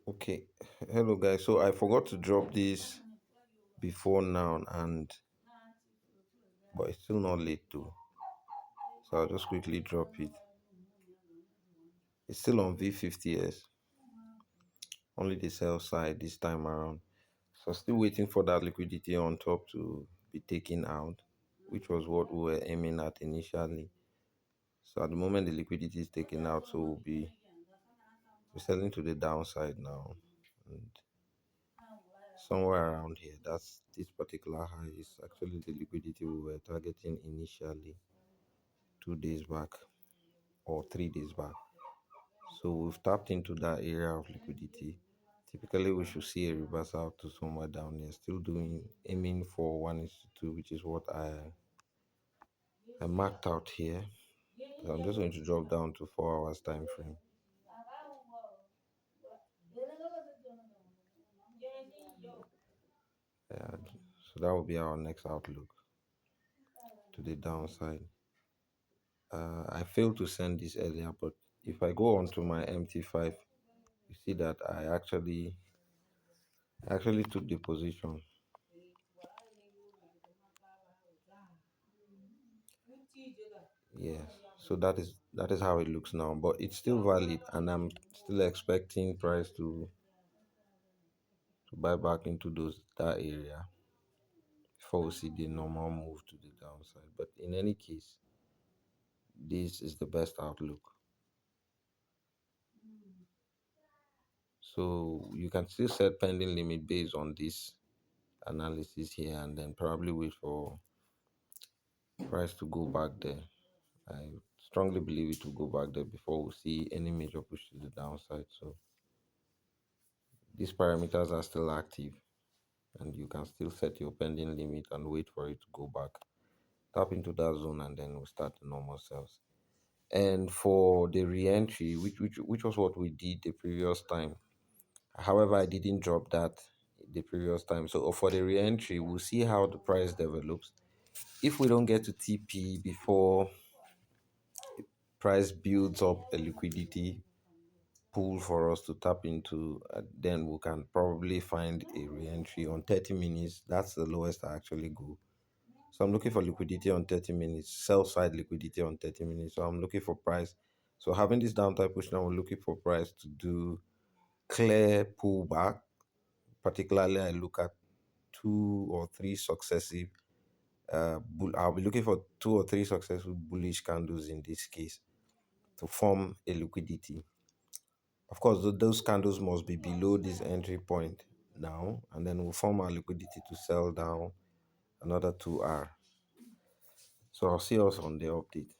Okay, hello guys. So I forgot to drop this before now, and but it's still not late too. So I'll just quickly drop it. It's still on V50s, only the sell side this time around. So still waiting for that liquidity on top to be taken out, which was what we were aiming at initially. So at the moment the liquidity is taken out, so we're selling to the downside now, and somewhere around here. That's this particular high is actually the liquidity we were targeting initially 2 days back or 3 days back. So we've tapped into that area of liquidity. Typically, we should see a reversal to somewhere down here. Still doing aiming for 1:2, which is what I marked out here. So I'm just going to drop down to 4 hours time frame. Yeah, so that will be our next outlook to the downside. I failed to send this earlier, but if I go on to my MT5, you see that I actually took the position. Yes, so that is how it looks now, but it's still valid, and I'm still expecting price to buy back into that area before we see the normal move to the downside. But in any case, this is the best outlook. So you can still set pending limit based on this analysis here, and then probably wait for price to go back there. I strongly believe it will go back there before we see any major push to the downside. So these parameters are still active, and you can still set your pending limit and wait for it to go back. Tap into that zone, and then we start the normal sales. And for the re-entry, which was what we did the previous time. However, I didn't drop that the previous time. So for the re-entry, we'll see how the price develops. If we don't get to TP before price builds up a liquidity pool for us to tap into, then we can probably find a re-entry on 30 minutes. That's the lowest I actually go. So I'm looking for liquidity on 30 minutes, sell side liquidity on 30 minutes. So I'm looking for price. So having this downside push now, we're looking for price to do clear pullback. Particularly, I look at 2 or 3 successive I'll be looking for 2 or 3 successful bullish candles in this case to form a liquidity. Of course, those candles must be below this entry point now, and then we'll form our liquidity to sell down another 2 hour. So I'll see us on the update.